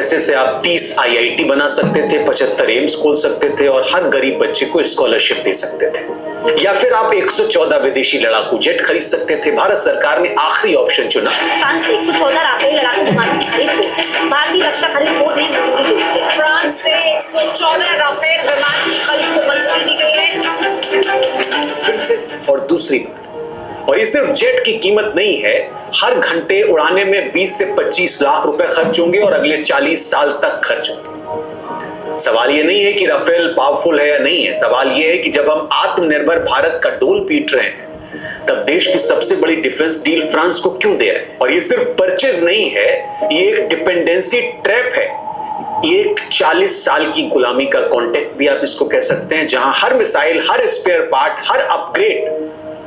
पैसे से आप 30 आईआईटी बना सकते थे, 75 एम्स खोल सकते थे और हर गरीब बच्चे को स्कॉलरशिप दे सकते थे। या फिर आप 114 विदेशी लड़ाकू जेट खरीद सकते थे। भारत सरकार ने आखिरी ऑप्शन चुना। फ्रांस से 114 राफेल लड़ाकू विमानों की खरीद को भारतीय रक्षा खरीद बोर्ड ने मंजूरी दे दी है। फ्रांस से 114 राफेल विमान की खरीद को मंजूरी दी गई है। फिर से और दूसरी बार, और ये सिर्फ जेट की कीमत नहीं है, हर घंटे उड़ाने में 20 से 25 लाख रुपए खर्च होंगे और अगले 40 साल तक खर्च होंगे। सवाल ये नहीं है कि राफेल पावरफुल है या नहीं है, सवाल ये है कि जब हम आत्मनिर्भर भारत का डोल पीट रहे हैं तब देश की सबसे बड़ी डिफेंस डील फ्रांस को क्यों दे रहे हैं। और ये सिर्फ परचेज नहीं है, ये एक डिपेंडेंसी ट्रैप है। ये 40 साल की गुलामी का कॉन्टेक्ट भी आप इसको कह सकते हैं, जहां हर मिसाइल, हर स्पेयर पार्ट, हर अपग्रेड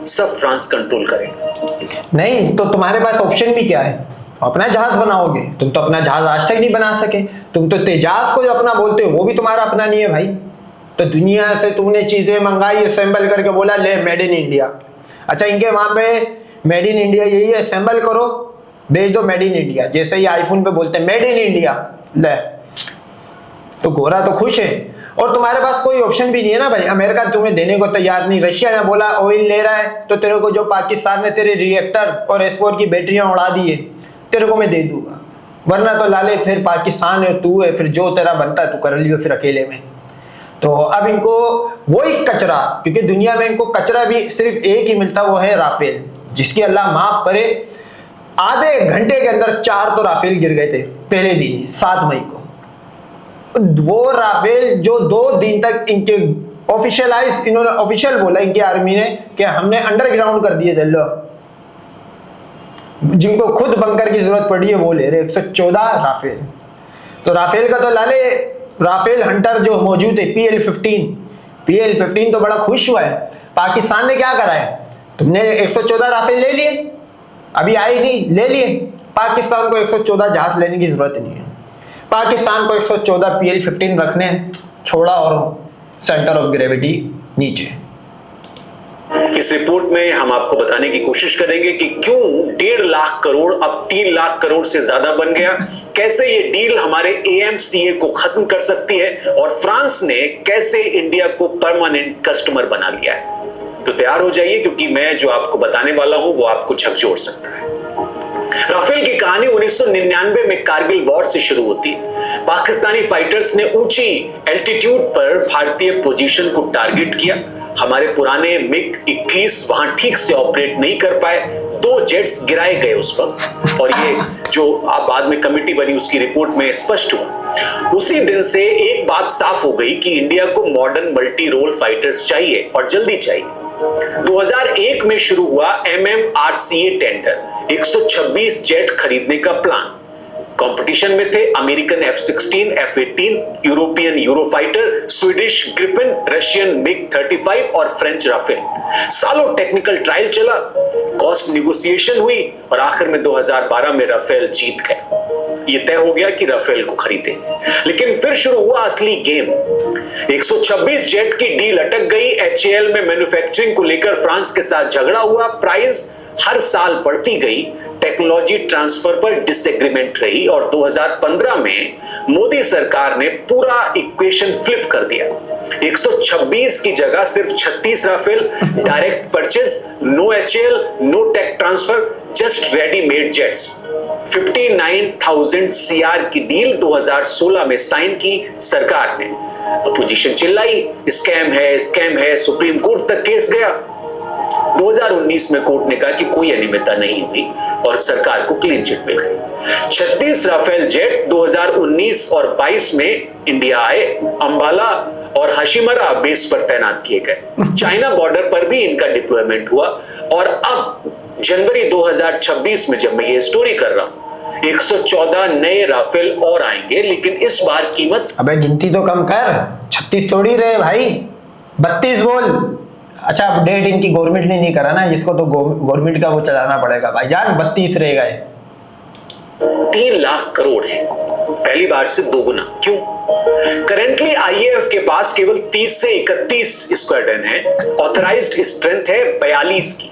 सब फ्रांस कंट्रोल करेगा। नहीं तो तुम्हारे पास ऑप्शन भी क्या है? अपना जहाज बनाओगे। तुम तो अपना जहाज आज तक नहीं बना सके। तुम तो तेजाज को जो अपना बोलते हो वो भी तुम्हारा अपना नहीं है भाई। तो दुनिया से तुमने चीजें मंगाई, असेंबल करके बोला ले मेड इन इंडिया। अच्छा, इनके वहां पे मेड इन इंडिया यही है, असेंबल करो भेज दो मेड इन इंडिया। जैसे ही आईफोन पे बोलते हैं मेड इन इंडिया, ले तो गोरा तो खुश है। और तुम्हारे पास कोई ऑप्शन भी नहीं है ना भाई। अमेरिका तुम्हें देने को तैयार नहीं। रशिया ने बोला ऑयल ले रहा है तो तेरे को जो पाकिस्तान ने तेरे रिएक्टर और S4 की बैटरियां उड़ा दी है तेरे को मैं दे दूंगा, वरना तो लाले फिर पाकिस्तान है, तू है, फिर जो तेरा बनता है तू कर लियो फिर अकेले में। तो अब इनको वही कचरा, क्योंकि दुनिया में इनको कचरा भी सिर्फ एक ही मिलता, वो है राफेल, जिसकी अल्लाह माफ करे आधे घंटे के अंदर 4 तो राफेल गिर गए थे पहले दिन 7 मई को। वो राफेल जो 2 दिन तक इनके ऑफिशियलाइज, इन्होंने ऑफिशियल बोला इनकी आर्मी ने कि हमने अंडरग्राउंड कर दिए थे, लो जिनको खुद बंकर की जरूरत पड़ी है वो ले रहे 114 राफेल। तो राफेल का तो लाले राफेल हंटर जो मौजूद है PL-15 तो बड़ा खुश हुआ है। पाकिस्तान ने क्या करा है, तुमने 114 राफेल ले लिए, अभी आए नहीं, ले लिए। पाकिस्तान को 114 जहाज लेने की जरूरत नहीं है। पाकिस्तान को 114 PL-15 रखने हैं, छोड़ा और सेंटर ऑफ ग्रेविटी नीचे। इस रिपोर्ट में हम आपको बताने की कोशिश करेंगे कि क्यों 1.5 लाख करोड़ अब 3 लाख करोड़ से ज्यादा बन गया, कैसे ये डील हमारे AMCA को खत्म कर सकती है और फ्रांस ने कैसे इंडिया को परमानेंट कस्टमर बना लिया है। तो तैयार हो जाइए, क्योंकि मैं जो आपको बताने वाला हूं वो आपको झकझोर सकता है। राफेल की कहानी 1999 में कारगिल वॉर से शुरू होती है। पाकिस्तानी फाइटर्स ने ऊंची एल्टीट्यूड पर भारतीय पोजीशन को टारगेट किया। हमारे पुराने MiG-21 वहां ठीक से ऑपरेट नहीं कर पाए, 2 जेट्स गिराए गए उस वक्त, और ये जो आप बाद में कमेटी बनी उसकी रिपोर्ट में स्पष्ट हुआ। उसी दिन से एक बात साफ हो गई कि इंडिया को मॉडर्न मल्टी रोल फाइटर्स चाहिए और जल्दी चाहिए। 2001 में शुरू हुआ MMRCA टेंडर, 126 जेट खरीदने का प्लान। कंपटीशन में थे American F-16, F-18, European Eurofighter, Swedish Griffin, Russian MiG-35 और फ्रेंच राफेल। सालों टेक्निकल ट्रायल चला, कॉस्ट निगोशिएशन हुई और आखिर में 2012 में राफेल जीत गए। ये तय हो गया कि राफेल को खरीदें। लेकिन फिर शुरू हुआ असली गेम। 126 जेट की डील अटक गई। HAL में मैन्युफैक्चरिंग को लेकर फ्रांस के साथ झगड़ा हुआ। प्राइस हर साल बढ़ती गई, टेक्नोलॉजी ट्रांसफर पर डिसएग्रीमेंट रही और 2015 में मोदी सरकार ने पूरा इक्वेशन फ्लिप कर दिया। 126 की जगह सिर्फ 36 Rafale, direct purchase, no HAL, no tech transfer, just readymade jets. 59,000 CR की डील 2016 में साइन की सरकार ने। अपोजिशन चिल्लाई, स्कैम है, सुप्रीम कोर्ट तक केस गया। 2019 में कोर्ट ने कहा कि कोई अनियमितता नहीं हुई और सरकार को क्लीन चिट मिल गई। 36 राफेल जेट 2019 और 22 में इंडिया आए, अंबाला और हशिमरा बेस पर तैनात किए गए। चाइना बॉर्डर पर भी इनका डिप्लॉयमेंट हुआ और अब जनवरी 2026 में जब मैं ये स्टोरी कर रहा हूं 114 नए राफेल और आएंगे, लेकिन इस बार कीमत, अबे गिनती तो कम कर, 36 थोड़ी रहे भाई, 32 बोल। अच्छा, अपडेट इनकी गवर्नमेंट ने नहीं करा ना, जिसको तो गवर्नमेंट का वो चलाना पड़ेगा भाईजान। 32 रह गए। 3 लाख करोड़ है, पहली बार से दोगुना। क्यों? करेंटली IAF के पास केवल 30 से 31 स्क्वाड्रन है। ऑथराइज्ड स्ट्रेंथ है 42 की,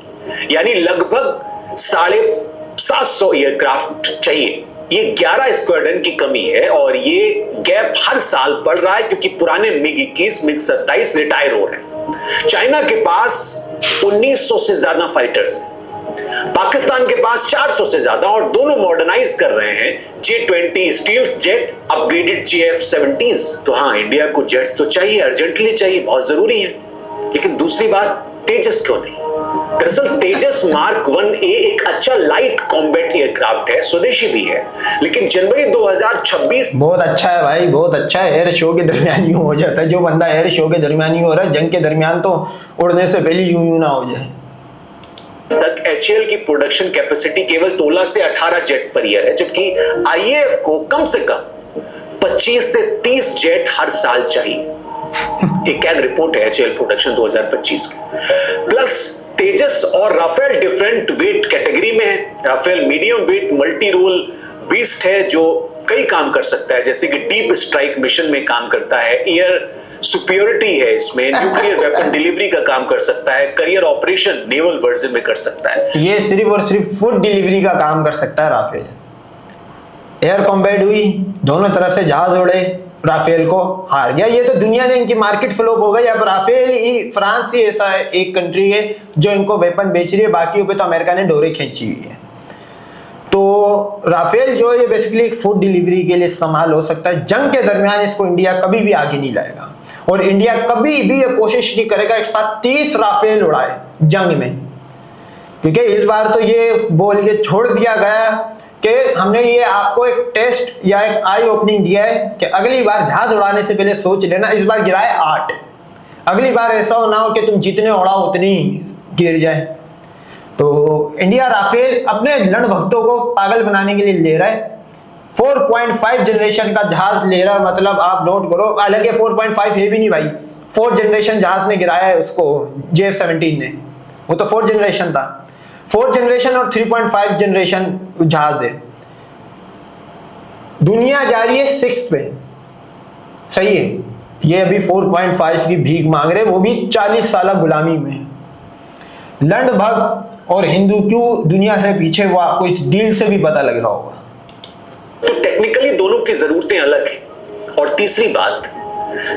यानी लगभग 750 एयरक्राफ्ट चाहिए। ये 11 स्क्वाड्रन की कमी है और ये गैप हर साल बढ़ रहा है क्योंकि पुराने मिग 21, मिग 27 रिटायर हो रहे हैं। चाइना के पास 1900 से ज्यादा फाइटर्स हैं, पाकिस्तान के पास 400 से ज्यादा, और दोनों मॉडर्नाइज कर रहे हैं J-20 steel jet, upgraded JF-70s। तो हाँ, इंडिया को जेट्स तो चाहिए, अर्जेंटली चाहिए, बहुत जरूरी है। लेकिन दूसरी बात, तेजस क्यों नहीं? दरअसल तेजस मार्क 1A एक अच्छा लाइट कॉम्बैट एयरक्राफ्ट है, स्वदेशी भी है, लेकिन जनवरी 2026 बहुत अच्छा है भाई, बहुत अच्छा है। एयर शो के दरमियान यूं हो जाता है, जो बंदा एयर शो के दरमियान यूं हो रहा है, जंग के दरमियान तो उड़ने से पहले यूं ना हो जाए। तक HAL की प्रोडक्शन कैपेसिटी केवल 16 से 18 जेट पर ईयर है, जबकि IAF को कम से कम 25 से 30 जेट हर साल चाहिए। एक कैग रिपोर्ट है HAL प्रोडक्शन 2025 की। प्लस तेजस और राफेल डिफरेंट वेट कैटेगरी में है। Rafale medium weight multi role beast है जो कई काम कर सकता है, जैसे कि डीप स्ट्राइक मिशन में काम करता है, एयर सुपियोरिटी है इसमें, न्यूक्लियर वेपन डिलीवरी का काम कर सकता है, करियर ऑपरेशन नेवल वर्जन में कर सकता है। ये सिर्फ और सिर्फ फूड डिलीवरी का काम कर सकता है राफेल। एयर कॉम्बैट हुई, दोनों तरफ से जहाज उड़े, राफेल को हार गया। ये तो दुनिया ने इनकी मार्केट फ्लॉप हो गई। अब राफेल ही, फ्रांस ही ऐसा है एक कंट्री है जो इनको वेपन बेच रही है, बाकियों पे तो अमेरिका ने डोरे खींची हुई है। तो राफेल जो है बेसिकली एक फूड डिलीवरी के लिए इस्तेमाल हो सकता है। जंग के दरमियान इसको इंडिया कभी भी आगे नहीं लाएगा और इंडिया कभी भी ये कोशिश नहीं करेगा एक साथ 30 राफेल उड़ाए जंग में, क्योंकि इस बार तो ये बोल के छोड़ दिया गया कि हमने ये आपको एक टेस्ट या एक आई ओपनिंग दिया है कि अगली बार जहाज उड़ाने से पहले सोच लेना। इस बार गिराए 8, अगली बार ऐसा ना हो कि तुम जितने उड़ाओ उतनी गिर जाए। तो इंडिया राफेल अपने लड़ भक्तों को पागल बनाने के लिए ले रहा है। 4.5 जनरेशन का जहाज ले रहा है, मतलब आप नोट करो। हालांकि 4.5 है भी नहीं भाई, 4 जनरेशन जहाज ने गिराया है उसको, JF-17 ने, वो तो 4 जनरेशन था। 4 जनरेशन और 3.5 जनरेशन जहाज है। दुनिया जा रही है 6th पे, सही है। ये अभी 4.5 की भीख मांग रहे, वो भी 40 साल गुलामी में। लंड भग और हिंदू क्यों दुनिया से पीछे, वो आपको इस डील से भी पता लग रहा होगा। तो टेक्निकली दोनों की जरूरतें अलग हैं। और तीसरी बात,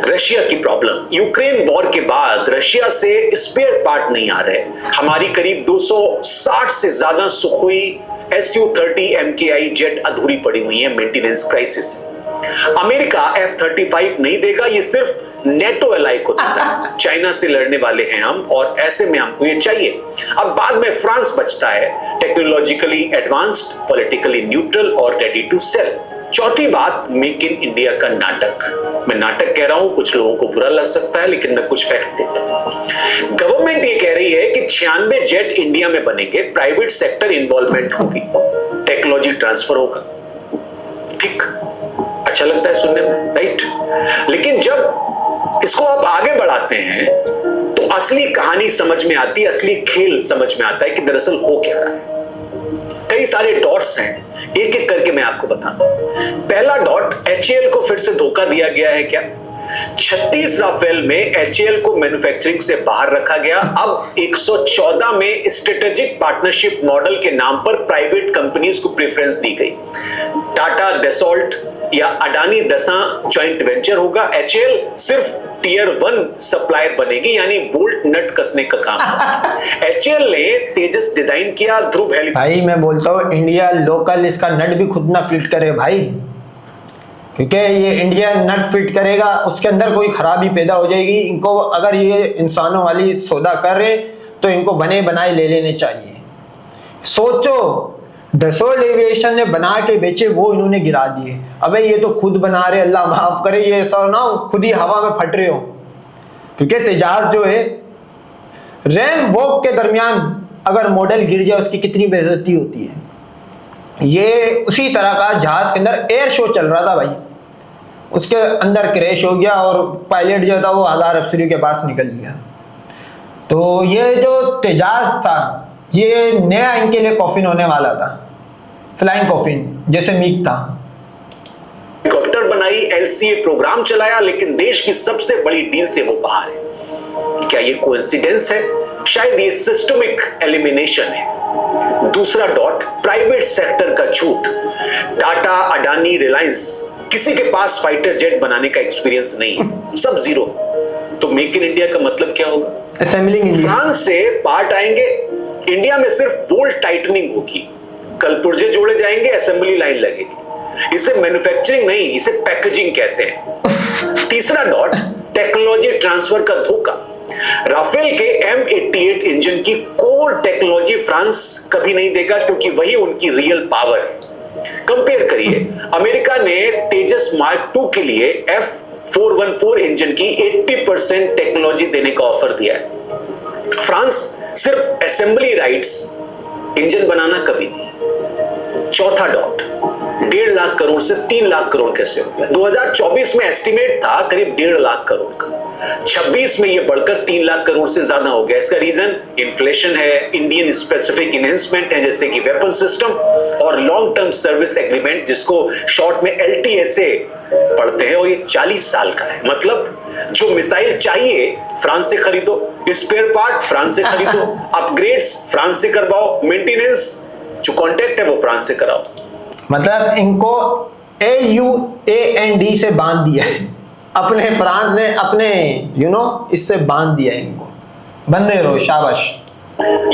रशिया की प्रॉब्लम। यूक्रेन वॉर के बाद रशिया से स्पेयर पार्ट नहीं आ रहे। हमारी करीब 260 से ज्यादा सुखोई Su-30 MKI जेट अधूरी पड़ी हुई है मेंटेनेंस क्राइसिस। अमेरिका F-35 नहीं देगा, ये सिर्फ नेटो एलाई को देता है। चाइना से लड़ने वाले हैं हम और ऐसे में हमको ये चाहिए। अब बाद में फ्रांस बचता है, टेक्नोलॉजिकली एडवांस्ड, पॉलिटिकली न्यूट्रल और रेडी टू सेल। चौथी बात, मेक इन इंडिया का नाटक। मैं नाटक कह रहा हूं, कुछ लोगों को बुरा लग सकता है, लेकिन मैं कुछ फैक्ट देता हूं। गवर्नमेंट ये कह रही है कि 96 जेट इंडिया में बनेंगे, प्राइवेट सेक्टर इन्वॉल्वमेंट होगी, टेक्नोलॉजी ट्रांसफर होगा। ठीक, अच्छा लगता है सुनने में, राइट? लेकिन जब इसको आप आगे बढ़ाते हैं तो असली कहानी समझ में आती है, असली खेल समझ में आता है कि दरअसल हो क्या रहा है। कई सारे डॉट्स हैं, एक एक करके मैं आपको बताता हूं। पहला डॉट, HAL को फिर से धोखा दिया गया है क्या? 36 राफेल में HAL को मैन्युफैक्चरिंग से बाहर रखा गया। अब 114 में स्ट्रेटेजिक पार्टनरशिप मॉडल के नाम पर प्राइवेट कंपनीज को प्रेफरेंस दी गई। टाटा डेसॉल्ट या अडानी दसा ज्वाइंट वेंचर होगा। HAL सिर्फ टियर 1 सप्लायर बनेगी, यानी बोल्ट नट कसने का काम। HAL ने तेजस डिजाइन किया, ध्रुव हेली। भाई मैं बोलता हूँ इंडिया लोकल इसका नट भी खुद ना फिट करे भाई, क्योंकि ये इंडिया नट फिट करेगा उसके अंदर कोई खराबी पैदा हो जाएगी। इनको अगर ये इंसानों वाली सौदा कर रहे तो इनको बने बनाए ले लेने चाहिए। सोचो, डसोल्ट एविएशन ने बना के बेचे, वो इन्होंने गिरा दिए। अबे ये तो खुद बना रहे, अल्लाह माफ करे, ये तो ना खुद ही हवा में फट रहे हो। क्योंकि तेजाज जो है, रैम वॉक के दरमियान अगर मॉडल गिर जाए उसकी कितनी बेइज्जती होती है। ये उसी तरह का जहाज के अंदर एयर शो चल रहा था भाई, उसके अंदर क्रैश हो गया और पायलट जो था वो 1000 अफसरों के पास निकल गया। तो ये जो तेजाज था, ये नया इनके लिए कॉफिन होने वाला था, फ्लाइंग कॉफिन, जैसे मीग था। हेलीकॉप्टर बनाई, LCA प्रोग्राम चलाया, लेकिन देश की सबसे बड़ी डील से वो बाहर है। क्या ये कोइंसिडेंस है? शायद ये सिस्टमिक एलिमिनेशन है। दूसरा डॉट, प्राइवेट सेक्टर का झूठ। टाटा, अडानी, रिलायंस, किसी के पास फाइटर जेट बनाने का एक्सपीरियंस नहीं है, सब जीरो। तो मेक इन इंडिया का मतलब क्या होगा? Assembling India. फ्रांस से पार्ट आएंगे, इंडिया में सिर्फ बोल्ट टाइटनिंग होगी, कल पुर्जे जोड़े जाएंगे, असेंबली लाइन लगेगी। इसे मैन्युफैक्चरिंग नहीं, इसे पैकेजिंग कहते हैं। तीसरा डॉट, टेक्नोलॉजी ट्रांसफर का धोखा। राफेल के M88 इंजन की कोर टेक्नोलॉजी फ्रांस कभी नहीं देगा, क्योंकि वही उनकी रियल पावर है। कंपेयर करिए, अमेरिका ने तेजस मार्क 2 के लिए F414 इंजन की 80% टेक्नोलॉजी देने का ऑफर दिया है। फ्रांस सिर्फ असेंबली राइट्स, इंजन बनाना कभी नहीं। चौथा डॉट, 1.5 लाख करोड़ से 3 लाख करोड़ कैसे हो गया? 2024 में एस्टिमेट था करीब 1.5 लाख करोड़ का, 26 में यह बढ़कर 3 लाख करोड़ से ज्यादा हो गया। इसका रीजन इन्फ्लेशन है, इंडियन स्पेसिफिक इन्हेंसमेंट है, जैसे कि वेपन सिस्टम और लॉन्ग टर्म सर्विस एग्रीमेंट, जिसको शॉर्ट में LTSA पढ़ते हैं, और ये 40 साल का है। मतलब जो मिसाइल चाहिए फ्रांस से खरीदो, स्पेयर पार्ट फ्रांस से खरीदो, अपग्रेड्स फ्रांस से करवाओ, मेंटेनेंस जो कॉन्ट्रैक्ट है वो फ्रांस से कराओ। मतलब इनको AUAND से बांध दिया है, अपने फ्रांस ने अपने इससे बांध दिया है इनको। बंदे रहो, शाबाश।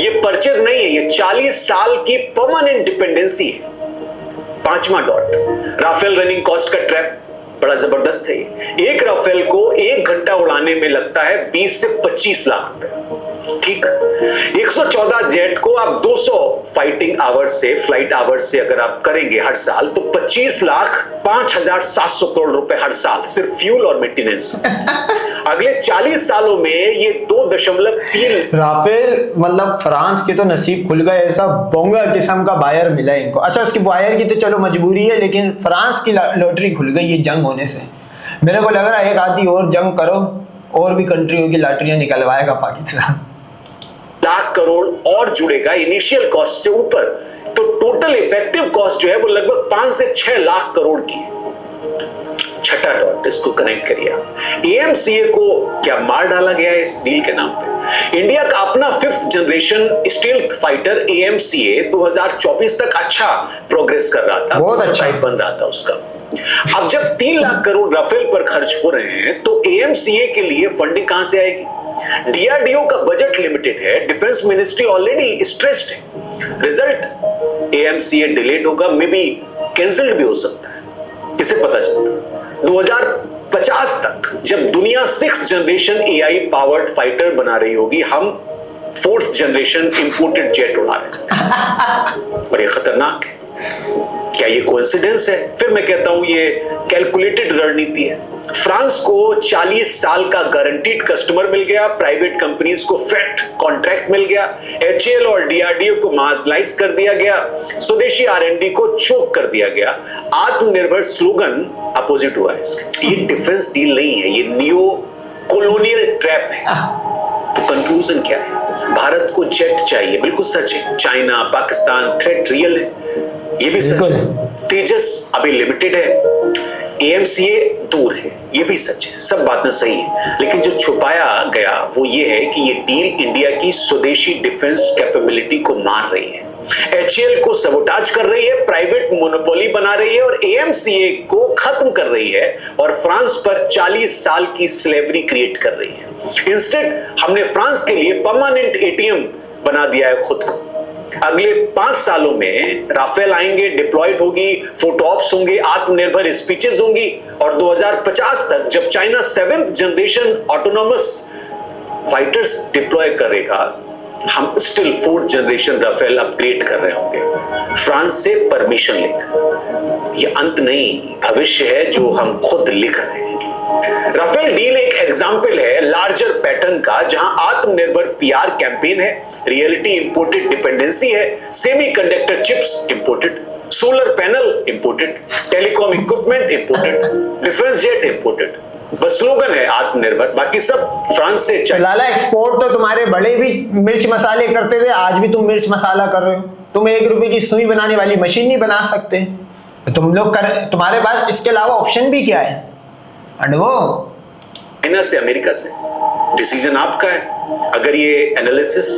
ये परचेज नहीं है, ये 40 साल की परमानेंट डिपेंडेंसी है। पांचवा डॉट, राफेल रनिंग कॉस्ट का ट्रैप बड़ा जबरदस्त है। एक राफेल को 1 घंटा उड़ाने में लगता है 20 से 25 लाख रुपए। ठीक, 114 जेट को आप 200 फाइटिंग आवर्स से, फ्लाइट आवर्स से अगर आप करेंगे हर साल, तो 25,05,700 करोड़ रुपए हर साल, सिर्फ फ्यूल और मेंटेनेंस। अगले 40 सालों में ये 2.3 राफेल, मतलब फ्रांस के तो नसीब खुल गए, ऐसा बोंगा किस्म का बायर मिला है इनको। अच्छा, उसकी बायर की तो चलो मजबूरी है, लेकिन फ्रांस की लॉटरी खुल गई ये जंग होने से। मेरे को लग रहा है एक आधी और जंग करो, और भी कंट्रियों की लॉटरियां निकलवाएगा पाकिस्तान। लाख करोड़ और जुड़ेगा इनिशियल कॉस्ट से ऊपर, तो टोटल इफेक्टिव कॉस्ट जो है वो लगभग 5 से 6 लाख करोड़ की है। छठा डॉट, इसको कनेक्ट करिए। AMCA को क्या मार डाला गया है इस डील के नाम पे? इंडिया का अपना 5th generation stealth fighter AMCA 2024 तक अच्छा प्रोग्रेस कर रहा था, बहुत अच्छा बन रहा था उसका। अब जब 3 लाख करोड़ राफेल पर खर्च हो रहे हैं, तो AMCA के लिए फंडिंग कहां से आएगी? DRDO का बजट लिमिटेड है, डिफेंस मिनिस्ट्री ऑलरेडी स्ट्रेस्ड है। रिजल्ट, AMCA डिलेड होगा, मे बी कैंसिल्ड भी हो सकता है। किसे पता चलता? 2050 तक जब दुनिया 6th generation AI powered fighter बना रही होगी, हम 4th जनरेशन इंपोर्टेड जेट उड़ा रहे हैं। बड़े खतरनाक है। क्या ये कोइंसिडेंस है? फिर मैं कहता हूं ये कैलकुलेटेड रणनीति है। फ्रांस को 40 साल का गारंटीड कस्टमर मिल गया, प्राइवेट कंपनीज को फेट कॉन्ट्रैक्ट मिल गया, HAL और DRDO को मार्जिनलाइज कर दिया गया, स्वदेशी R&D को चोक कर दिया गया। आत्मनिर्भर स्लोगन अपोजिट हुआ है इसके। ये डिफेंस डील नहीं है, ये नियो कॉलोनियल ट्रैप है। तो कंक्लूजन क्या है? भारत को जेट चाहिए, बिल्कुल सच है। चाइना, पाकिस्तान थ्रेट रियल है, ये भी सच है। तेजस अभी लिमिटेड है, AMCA दूर है, ये भी सच है। सब बातें सही है, लेकिन जो छुपाया गया वो ये है कि ये डील इंडिया की स्वदेशी डिफेंस कैपेबिलिटी को मार रही है, HAL को सबोटाज कर रही है, प्राइवेट मोनोपोली बना रही है, और AMCA को खत्म कर रही है, और फ्रांस पर 40 साल की स्लेवरी क्रिएट कर रही है। इंस्टेड हमने फ्रांस के लिए परमानेंट ATM बना दिया है खुद को। अगले 5 सालों में राफेल आएंगे, डिप्लॉयड होगी, फोटो ऑप्स होंगे, आत्मनिर्भर स्पीचेस होंगी, और 2050 तक जब China 7th generation autonomous fighters deploy करेगा, हम still 4th generation Rafale upgrade कर रहे होंगे फ्रांस से परमिशन लेकर। ये अंत नहीं, भविष्य है जो हम खुद लिख रहे हैं। राफेल डील एक एग्जाम्पल है लार्जर पैटर्न का, जहां आत्मनिर्भर PR कैंपेन है, रियलिटी इंपोर्टेड डिपेंडेंसी है, semiconductor chips imported, solar panel imported, telecom equipment imported, defence jet imported. बस स्लोगन है आत्मनिर्भर, बाकी सब फ्रांस से चाहिए। लाला, एक्सपोर्ट तो तुम्हारे बड़े भी मिर्च मसाले करते थे, आज भी तुम मिर्च मसाला कर रहे हो। तुम 1 रुपए की सुई बनाने वाली मशीन नहीं बना सकते तुम लोग तुम्हारे पास इसके अलावा ऑप्शन भी क्या है? और वो चाइना से, अमेरिका से, डिसीजन आपका है। अगर ये एनालिसिस